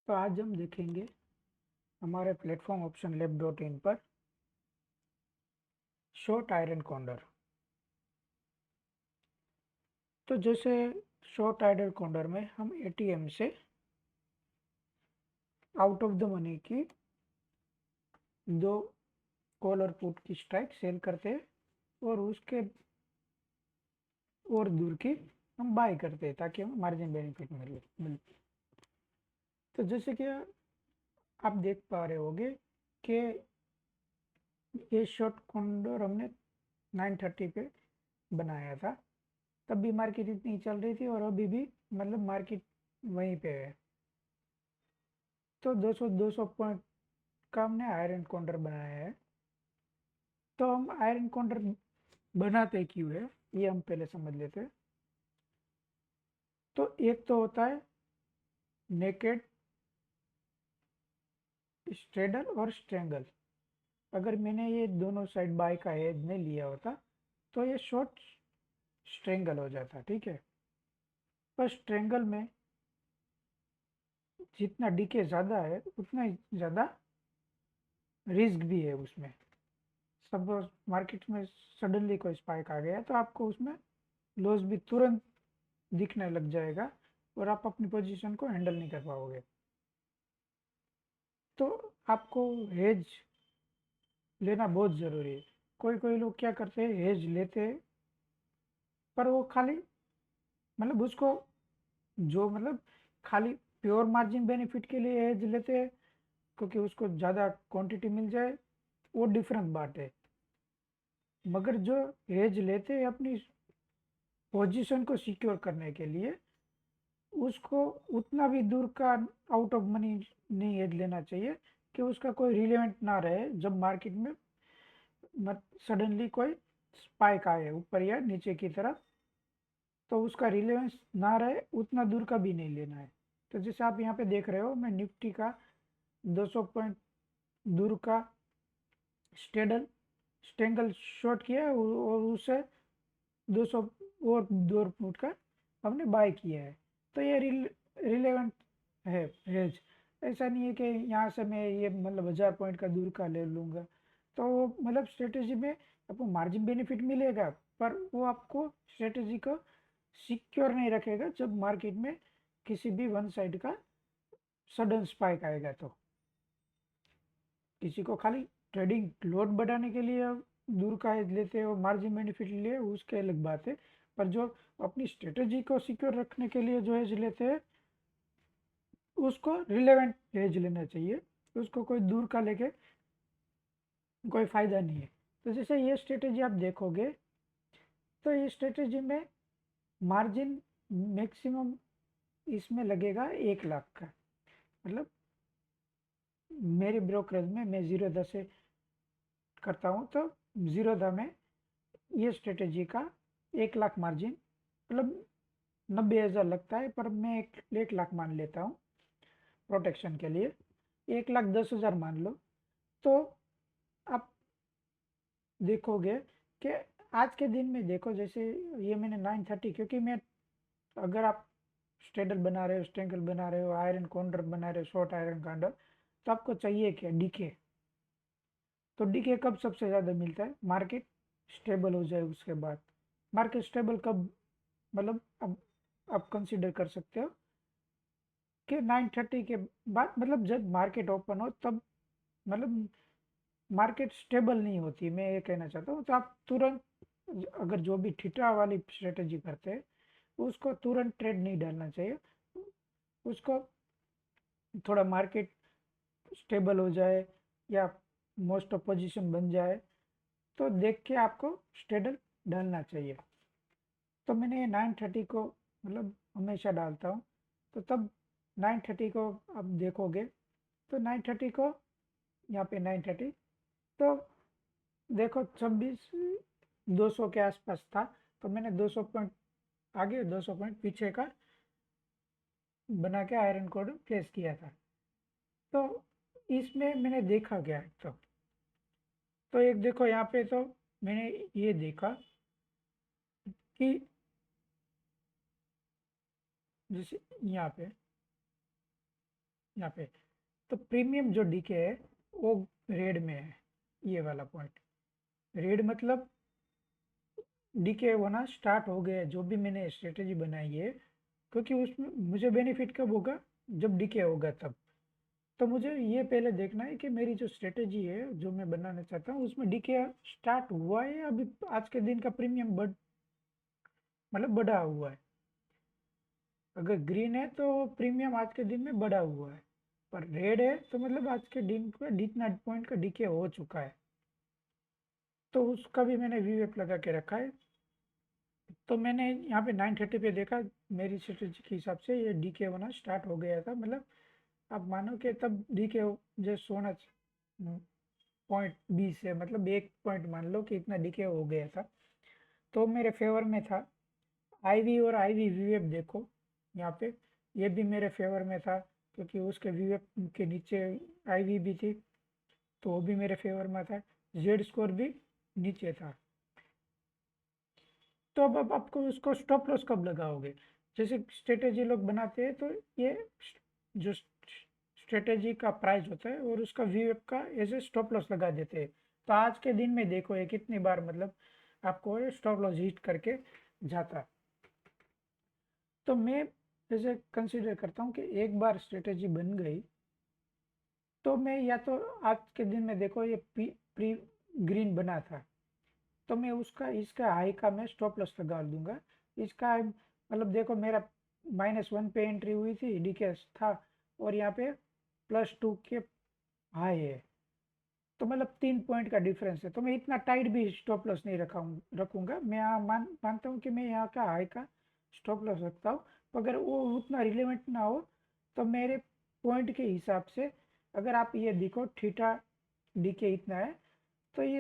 तो आज हम देखेंगे हमारे प्लेटफॉर्म ऑप्शन lab.in पर शॉर्ट आयरन कॉन्डर। तो जैसे शॉर्ट आयरन कॉन्डर में हम एटीएम से आउट ऑफ द मनी की दो कॉल और पुट की स्ट्राइक सेल करते हैं और उसके और दूर की हम बाय करते हैं ताकि हमें मार्जिन बेनिफिट मिले। तो जैसे कि आप देख पा रहे होंगे कि ये शॉर्ट कॉन्डर हमने 930 पे बनाया था, तब भी मार्केट इतनी चल रही थी और अभी भी मतलब मार्केट वहीं पे है। तो 200 पॉइंट का हमने आयरन काउंटर बनाया है। तो हम आयरन काउंटर बनाते क्यों है ये हम पहले समझ लेते हैं। तो एक तो होता है नेकेड स्ट्रेडल और स्ट्रेंगल। अगर मैंने ये दोनों साइड बाय का एज नहीं लिया होता तो ये शॉर्ट स्ट्रेंगल हो जाता, ठीक है। पर स्ट्रेंगल में जितना डीके ज़्यादा है उतना ही ज़्यादा रिस्क भी है उसमें। सपोज मार्केट में सडनली कोई स्पाइक आ गया तो आपको उसमें लॉस भी तुरंत दिखने लग जाएगा और आप अपनी पोजीशन को हैंडल नहीं कर पाओगे। तो आपको हेज लेना बहुत ज़रूरी है। कोई कोई लोग क्या करते हैं, हेज लेते हैं पर वो खाली मतलब उसको जो मतलब खाली प्योर मार्जिन बेनिफिट के लिए हेज लेते हैं क्योंकि उसको ज़्यादा क्वांटिटी मिल जाए, वो डिफरेंट बात है। मगर जो हेज लेते हैं अपनी पोजीशन को सिक्योर करने के लिए, उसको उतना भी दूर का आउट ऑफ मनी नहीं एज लेना चाहिए कि उसका कोई रिलेवेंट ना रहे जब मार्केट में मत सडनली कोई स्पाइक आए ऊपर या नीचे की तरफ, तो उसका रिलेवेंस ना रहे उतना दूर का भी नहीं लेना है। तो जैसे आप यहाँ पे देख रहे हो, मैं निफ्टी का 200 पॉइंट दूर का स्टेडल स्टेंगल शॉर्ट किया है और उसे 200 और 2 फुट का हमने बाय किया है। तो ये रिलेवेंट है हेज। ऐसा नहीं है कि यहाँ से मैं ये मतलब 1000 पॉइंट का दूर का ले लूँगा। तो वो मतलब स्ट्रेटेजी में आपको मार्जिन बेनिफिट मिलेगा पर वो आपको स्ट्रेटेजी को सिक्योर नहीं रखेगा जब मार्केट में किसी भी वन साइड का सडन स्पाइक आएगा। तो किसी को खाली ट्रेडिंग लोड बढ़ाने के लिए दूर का एज लेते हैं और मार्जिन बेनिफिट लिए उसके अलग बात है। पर जो अपनी स्ट्रेटेजी को सिक्योर रखने के लिए जो एज लेते हैं उसको रिलेवेंट एज लेना चाहिए, उसको कोई दूर का लेके कोई फायदा नहीं है। तो जैसे ये स्ट्रेटेजी आप देखोगे तो ये स्ट्रेटेजी में मार्जिन मैक्सिमम इसमें लगेगा 1 लाख का। मतलब मेरे ब्रोकरेज में मैं 0.10 से करता हूँ तो 0.10 में ये स्ट्रेटेजी का 1 लाख मार्जिन मतलब 90,000 लगता है, पर मैं 1 लाख मान लेता हूँ प्रोटेक्शन के लिए। 1,10,000 मान लो। तो आप देखोगे कि आज के दिन में देखो, जैसे ये मैंने 930, क्योंकि मैं अगर आप स्ट्रेडल बना रहे हो, स्ट्रेंगल बना रहे हो, आयरन कॉन्डर बना रहे हो, शॉर्ट आयरन कॉन्डर, तो आपको चाहिए क्या, डीके। तो डीके कब सबसे ज़्यादा मिलता है, मार्केट स्टेबल हो जाए उसके बाद। मार्केट स्टेबल कब मतलब अब आप कंसिडर कर सकते हो कि 930 के बाद, मतलब जब मार्केट ओपन हो तब, मतलब मार्केट स्टेबल नहीं होती, मैं ये कहना चाहता हूँ। तो आप तुरंत अगर जो भी थीटा वाली स्ट्रेटेजी करते हैं उसको तुरंत ट्रेड नहीं डालना चाहिए। उसको थोड़ा मार्केट स्टेबल हो जाए या मोस्ट ऑफ पोजीशन बन जाए तो देख के आपको स्ट्रेडल डालना चाहिए। तो मैंने 930 को मतलब हमेशा डालता हूँ। तो तब 930 को आप देखोगे तो 930 को यहाँ पे 930, तो देखो 26,200 के आसपास था। तो मैंने 200 पॉइंट आगे 200 पॉइंट पीछे का बना के आयरन कोड प्लेस किया था। तो इसमें मैंने देखा क्या है, तो एक देखो यहाँ पे, तो मैंने ये देखा कि जैसे यहाँ पे यहाँ पे। तो प्रीमियम जो डीके है वो रेड में है, ये वाला पॉइंट। रेड मतलब डीके होना स्टार्ट हो गया है, जो भी मैंने स्ट्रेटेजी बनाई है, क्योंकि उसमें मुझे बेनिफिट कब होगा, जब डीके होगा तब। तो मुझे ये पहले देखना है कि मेरी जो स्ट्रेटेजी है जो मैं बनाना चाहता हूँ उसमें डीके स्टार्ट हुआ है या अभी आज के दिन का प्रीमियम मतलब बढ़ा हुआ है। अगर ग्रीन है तो प्रीमियम आज के दिन में बढ़ा हुआ है, पर रेड है तो मतलब आज के दिन का इतना पॉइंट का डीके हो चुका है। तो उसका भी मैंने वीवेप लगा के रखा है। तो मैंने यहाँ पे 9:30 पे देखा, मेरी स्ट्रेटेजी के हिसाब से ये डीके होना स्टार्ट हो गया था। मतलब आप मानो कि तब डीके जैसे सोना पॉइंट 20 है, मतलब 1 पॉइंट मान लो कि इतना डीके हो गया था, तो मेरे फेवर में था। आईवी और आईवी वीवेप देखो यहाँ पे, ये भी मेरे फेवर में था, क्योंकि उसके वीवेप के नीचे आईवी भी थी, तो वो भी मेरे फेवर में था। जेड स्कोर भी नीचे था। तो अब आपको उसको स्टॉप लॉस कब लगाओगे? जैसे स्ट्रेटेजी लोग बनाते हैं, तो ये जो स्ट्रेटेजी का प्राइस होता है और उसका वीवेप का ऐसे स्टॉप लॉस लगा देते हैं। तो आज के दिन में देखो ये कितनी बार मतलब आपको स्टॉप लॉस हिट करके जाता। तो मैं जैसे कंसिडर करता हूँ कि एक बार स्ट्रेटेजी बन गई, तो मैं या तो आज के दिन में देखो ये प्री ग्रीन बना था, तो मैं उसका इसका हाई का मैं स्टॉप लॉस लगा दूंगा। इसका मतलब देखो मेरा -1 पे एंट्री हुई थी, डीकेएस था, और यहाँ पे +2 के हाई है, तो मतलब 3 पॉइंट का डिफरेंस है। तो मैं इतना टाइट भी स्टॉप लॉस नहीं रखूंगा। मैं यहाँ मानता हूँ कि मैं यहाँ का हाई का स्टॉप लॉस रखता हूँ। तो अगर वो उतना रिलेवेंट ना हो, तो मेरे पॉइंट के हिसाब से अगर आप ये देखो थीटा डीके इतना है, तो ये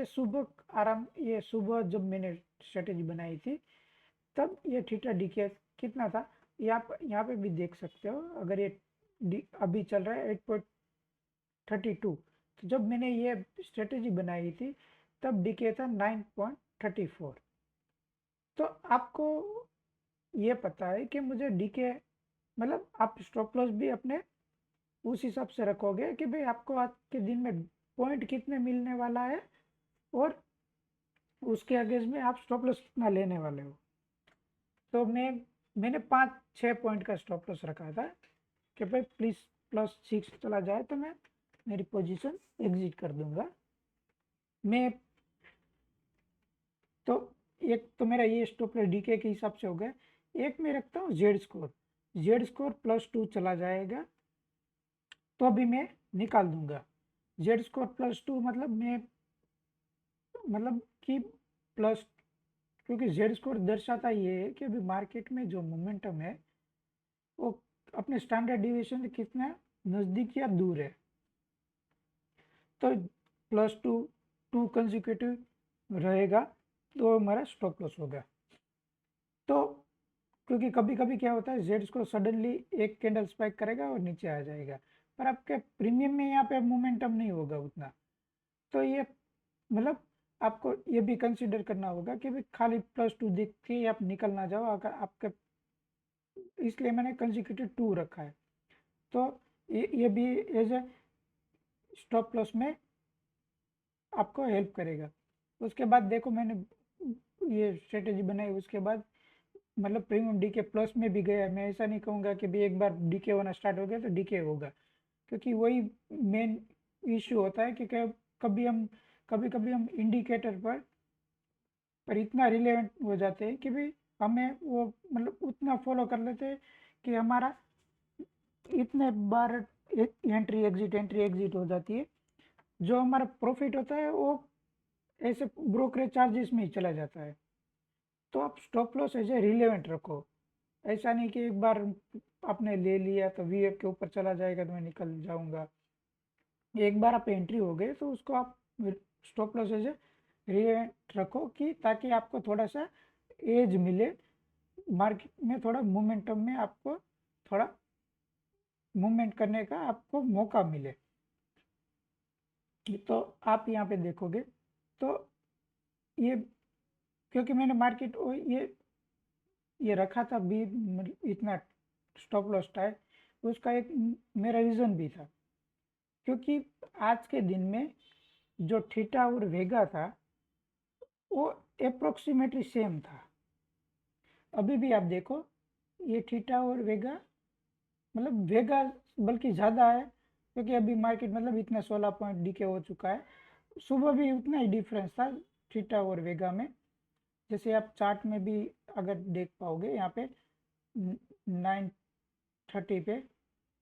ये सुबह जब मैंने स्ट्रेटेजी बनाई थी, तब ये थीटा डीके कितना था, ये आप यहाँ पे भी देख सकते हो। अगर ये अभी चल रहा है 8.32, तो जब मैंने ये स्ट्रेटेजी बनाई थी तब डीके था 9.34। तो आपको ये पता है कि मुझे डीके मतलब आप स्टॉप लॉस भी अपने उस हिसाब से रखोगे कि भाई आपको आज के दिन में पॉइंट कितने मिलने वाला है, और उसके अगेंस्ट में आप स्टॉप लॉस कितना लेने वाले हो। तो मैंने 5-6 पॉइंट का स्टॉप लॉस रखा था कि भाई प्लीज +6 चला जाए तो मैं मेरी पोजीशन एग्जिट कर दूंगा। मैं तो एक तो मेरा ये स्टॉप लॉस डीके के हिसाब से हो गया। एक मैं रखता हूँ जेड स्कोर +2 चला जाएगा तो अभी मैं निकाल दूंगा। जेड स्कोर +2 मतलब मैं मतलब कि प्लस, क्योंकि जेड स्कोर दर्शाता ये है कि अभी मार्केट में जो मोमेंटम है वो अपने स्टैंडर्ड डिविएशन से कितना नज़दीक या दूर है। तो +2 2 कंसेक्यूटिव रहेगा तो हमारा स्टॉप लॉस होगा। तो क्योंकि कभी कभी क्या होता है, जेड्स को सडनली एक कैंडल स्पाइक करेगा और नीचे आ जाएगा, पर आपके प्रीमियम में यहाँ पे मोमेंटम नहीं होगा उतना। तो ये मतलब आपको ये भी कंसिडर करना होगा कि भाई खाली +2 देख के आप निकल ना जाओ। अगर आपके, इसलिए मैंने कंसेक्यूटिव 2 रखा है, तो ये भी एज ए स्टॉप लॉस में आपको हेल्प करेगा। उसके बाद देखो मैंने ये स्ट्रेटेजी बनाई, उसके बाद मतलब प्रीमियम डीके प्लस में भी गया। मैं ऐसा नहीं कहूँगा कि भाई एक बार डीके होना स्टार्ट हो गया तो डीके होगा, क्योंकि वही मेन इश्यू होता है कि कभी कभी हम इंडिकेटर पर इतना रिलेवेंट हो जाते हैं कि भाई हमें वो मतलब उतना फॉलो कर लेते हैं कि हमारा इतने बार एंट्री एग्जिट हो जाती है, जो हमारा प्रॉफिट होता है वो ऐसे ब्रोकरेज चार्जेस में ही चला जाता है। तो आप स्टॉप लॉस ऐसे रिलेवेंट रखो। ऐसा नहीं कि एक बार आपने ले लिया तो वीएफ के ऊपर चला जाएगा तो मैं निकल जाऊंगा। एक बार आप एंट्री हो गए तो उसको आप स्टॉप लॉस ऐसे रिलेवेंट रखो, कि ताकि आपको थोड़ा सा एज मिले मार्केट में, थोड़ा मोमेंटम में आपको थोड़ा मूवमेंट करने का आपको मौका मिले। तो आप यहाँ पे देखोगे तो ये, क्योंकि मैंने मार्केट ये रखा था भी इतना स्टॉप लॉस था, उसका एक मेरा रीज़न भी था, क्योंकि आज के दिन में जो थीटा और वेगा था वो अप्रोक्सीमेटली सेम था। अभी भी आप देखो, ये थीटा और वेगा, मतलब वेगा बल्कि ज़्यादा है, क्योंकि अभी मार्केट मतलब इतना 16 पॉइंट डीके हो चुका है। सुबह भी उतना ही डिफरेंस था थीटा और वेगा में। जैसे आप चार्ट में भी अगर देख पाओगे, यहाँ पे 9:30 पे,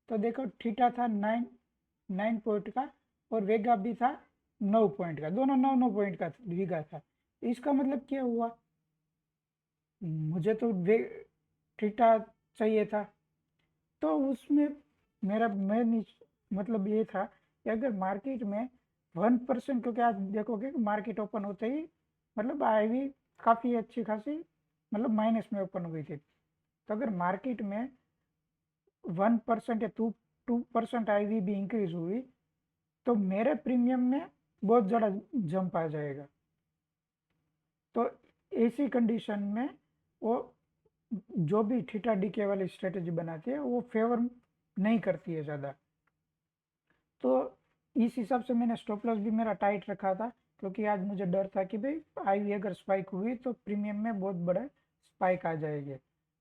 तो देखो थीटा था 9 पॉइंट का और वेगा भी था 9 पॉइंट का, दोनों 9 9 पॉइंट का वेगा था। इसका मतलब क्या हुआ, मुझे तो वे थीटा चाहिए था, तो उसमें मेरा मेन मतलब ये था कि अगर मार्केट में 1%, क्योंकि आज देखोगे कि मार्केट ओपन होते ही मतलब आई भी काफ़ी अच्छी खासी मतलब माइनस में ओपन हुई थी। तो अगर मार्केट में 1% या 2% आई भी इंक्रीज हुई, तो मेरे प्रीमियम में बहुत ज़्यादा जंप आ जाएगा। तो ऐसी कंडीशन में वो जो भी थीटा डीके वाली स्ट्रेटेजी बनाती है वो फेवर नहीं करती है ज़्यादा। तो इस हिसाब से मैंने स्टॉप लॉस भी मेरा टाइट रखा था, क्योंकि आज मुझे डर था कि भाई आई अगर स्पाइक हुई तो प्रीमियम में बहुत बड़ा स्पाइक आ जाएगी।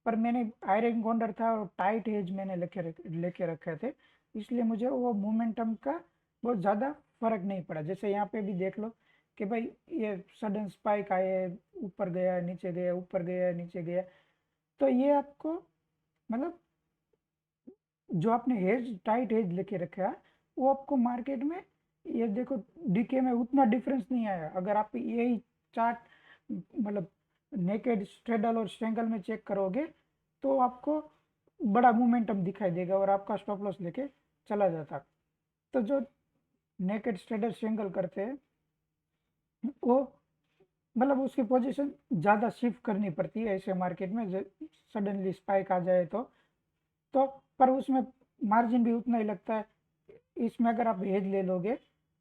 पर मैंने आयरन कॉन्डर था और टाइट एज मैंने लेके रखे थे, इसलिए मुझे वो मोमेंटम का बहुत ज़्यादा फर्क नहीं पड़ा। जैसे यहाँ पे भी देख लो कि भाई ये सडन स्पाइक आए, ऊपर गया नीचे गया, ऊपर गया नीचे गया, तो ये आपको मतलब जो आपने हेज टाइट हेज लेके रखा है वो आपको मार्केट में, ये देखो डीके में उतना डिफरेंस नहीं आया। अगर आप यही चार्ट मतलब नेकेड स्ट्रेडल और स्ट्रेंगल में चेक करोगे तो आपको बड़ा मोमेंटम दिखाई देगा और आपका स्टॉप लॉस लेके चला जाता। तो जो नेकेड स्ट्रेडल स्ट्रेंगल करते हैं वो मतलब उसकी पोजीशन ज़्यादा शिफ्ट करनी पड़ती है ऐसे मार्केट में, सडनली स्पाइक आ जाए तो पर उसमें मार्जिन भी उतना ही लगता है। इसमें अगर आप हेज ले लोगे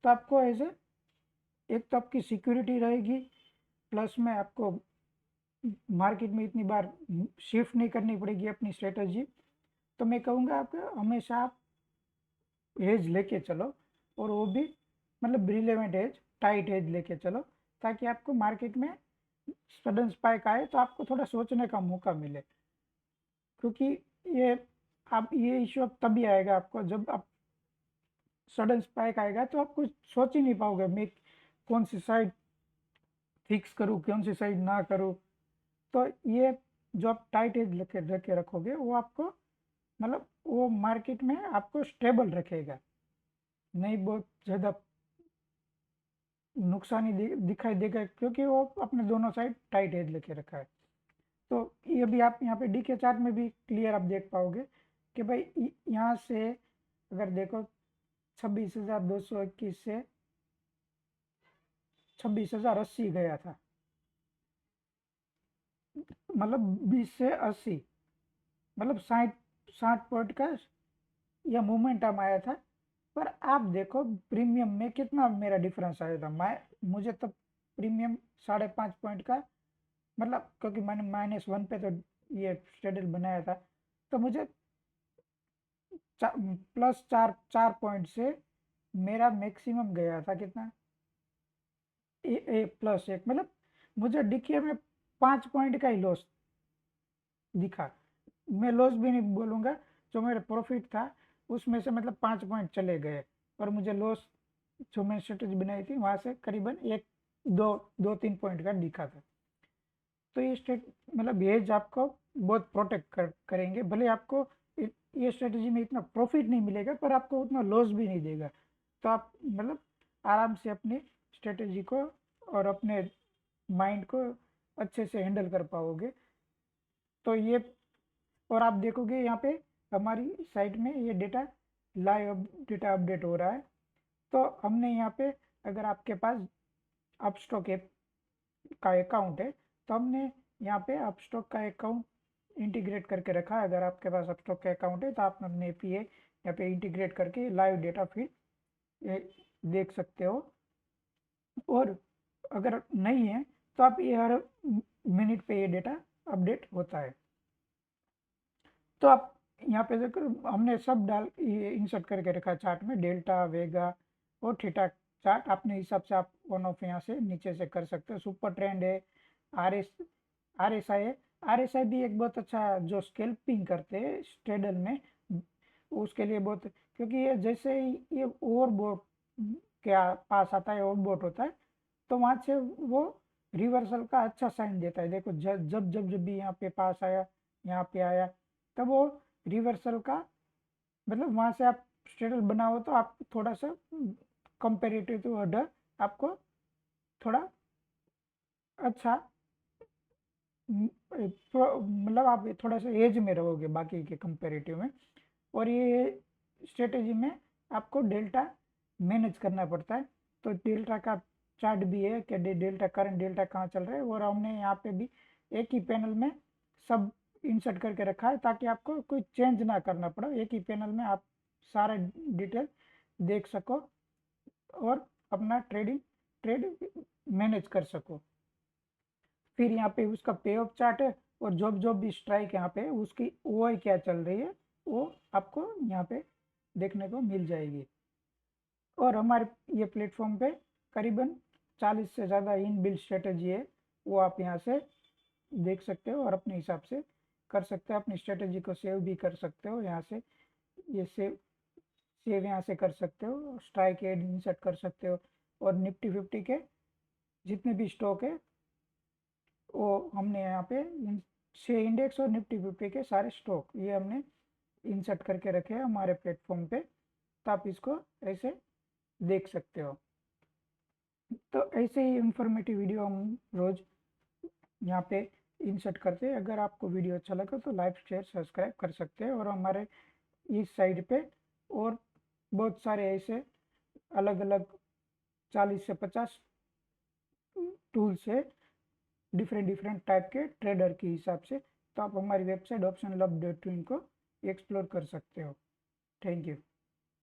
तो आपको ऐसे एक तो आपकी सिक्योरिटी रहेगी, प्लस में आपको मार्केट में इतनी बार शिफ्ट नहीं करनी पड़ेगी अपनी स्ट्रेटजी। तो मैं कहूँगा आपको हमेशा आप हेज लेके चलो, और वो भी मतलब रिलेवेंट हेज, टाइट हेज लेके चलो, ताकि आपको मार्केट में सडन स्पाइक आए तो आपको थोड़ा सोचने का मौका मिले। क्योंकि ये आप ये इश्यू अब तभी आएगा आपको जब आप सडन स्पाइक आएगा, तो आप कुछ सोच ही नहीं पाओगे मैं कौन सी साइड फिक्स करूँ कौन सी साइड ना करूँ। तो ये जो आप टाइट एज लेके रखोगे वो आपको मतलब वो मार्केट में आपको स्टेबल रखेगा, नहीं बहुत ज़्यादा नुकसान ही दिखाई देगा, क्योंकि वो अपने दोनों साइड टाइट एज लेके रखा है। तो ये भी आप यहाँ पे डी के चार्ट में भी क्लियर आप देख पाओगे कि भाई यहाँ से अगर देखो 26,221 से 26,080 गया था, मतलब 20 से 80, मतलब 60 पॉइंट का यह मोमेंटम आया था। पर आप देखो प्रीमियम में कितना मेरा डिफरेंस आया था। मुझे तब प्रीमियम 5.5 पॉइंट का, मतलब क्योंकि मैंने -1 पे तो ये स्टेडल बनाया था, तो मुझे प्लस 4 पॉइंट से मेरा मैक्सिमम गया था कितना, +1, मतलब मुझे डीके में 5 पॉइंट का ही लॉस दिखा। मैं लॉस भी नहीं बोलूँगा, जो मेरा प्रॉफिट था उसमें से मतलब 5 पॉइंट चले गए, और मुझे लॉस जो मैंने स्ट्रेटेजी बनाई थी वहाँ से करीबन 1 2 2 3 पॉइंट का दिखा था। तो ये मतलब हेज आपको बहुत प्रोटेक्ट करेंगे, भले आपको ये स्ट्रेटेजी में इतना प्रॉफिट नहीं मिलेगा पर आपको उतना लॉस भी नहीं देगा। तो आप मतलब आराम से अपनी स्ट्रेटेजी को और अपने माइंड को अच्छे से हैंडल कर पाओगे। तो ये, और आप देखोगे यहाँ पे हमारी साइट में ये डेटा लाइव डेटा अपडेट हो रहा है। तो हमने यहाँ पे, अगर आपके पास अपस्टॉक ऐप का अकाउंट है तो हमने यहाँ पे अपस्टॉक का अकाउंट इंटीग्रेट करके रखा है। अगर आपके पास अपस्टॉक का अकाउंट है तो आप अपने एपीए यहाँ पे इंटीग्रेट करके लाइव डेटा फीड देख सकते हो। और अगर नहीं है तो आप ये हर मिनट पे ये डेटा अपडेट होता है। तो आप यहाँ पे देखो हमने सब डाल इंसर्ट करके रखा है चार्ट में, डेल्टा, वेगा और थीटा चार्ट अपने हिसाब से आप ऑन ऑफ यहाँ से नीचे से कर सकते हो। सुपर ट्रेंड है, RSI है। RSI भी एक बहुत अच्छा जो स्कैल्पिंग करते हैं स्ट्रेडल में, उसके लिए बहुत, क्योंकि ये जैसे ही ये ओवरबोट के पास आता है, ओवरबोट होता है, तो वहां से वो रिवर्सल का अच्छा साइन देता है। देखो जब जब जब जब भी यहाँ पे पास आया, यहाँ पे आया, तब वो रिवर्सल का मतलब वहां से आप स्ट्रेडल बनाओ तो आप थोड़ा सा कंपेरेटिव टू अदर आपको थोड़ा अच्छा मतलब आप थोड़ा सा एज में रहोगे बाकी के कंपेरेटिव में। और ये स्ट्रेटेजी में आपको डेल्टा मैनेज करना पड़ता है। तो डेल्टा का चार्ट भी है कि डेल्टा करंट डेल्टा कहाँ चल रहा है, और हमने यहाँ पे भी एक ही पैनल में सब इंसर्ट करके रखा है ताकि आपको कोई चेंज ना करना पड़े, एक ही पैनल में आप सारा डिटेल देख सको और अपना ट्रेड मैनेज कर सको। फिर यहाँ पे उसका पे ऑफ चार्ट है, और जो जो भी स्ट्राइक यहाँ पे उसकी ओआई क्या चल रही है वो आपको यहाँ पे देखने को मिल जाएगी। और हमारे ये प्लेटफॉर्म पे करीबन 40 से ज़्यादा इन बिल्ड स्ट्रेटेजी है, वो आप यहाँ से देख सकते हो और अपने हिसाब से कर सकते हो। अपनी स्ट्रेटेजी को सेव भी कर सकते हो यहाँ से, ये सेव यहाँ से कर सकते हो, स्ट्राइक एड इंसर्ट कर सकते हो। और निफ्टी 50 के जितने भी स्टॉक है वो हमने यहाँ पे 6 इंडेक्स और निफ्टी 50 के सारे स्टॉक ये हमने इंसर्ट करके रखे हैं हमारे प्लेटफॉर्म पे, तो आप इसको ऐसे देख सकते हो। तो ऐसे ही इंफॉर्मेटिव वीडियो हम रोज यहाँ पे इंसर्ट करते हैं। अगर आपको वीडियो अच्छा लगा तो लाइक शेयर सब्सक्राइब कर सकते हैं। और हमारे इस साइड पे और बहुत सारे ऐसे अलग अलग 40 से 50 टूल्स है, डिफरेंट डिफरेंट टाइप के ट्रेडर के हिसाब से। तो आप हमारी वेबसाइट optionlab.in को एक्सप्लोर कर सकते हो। Thank you.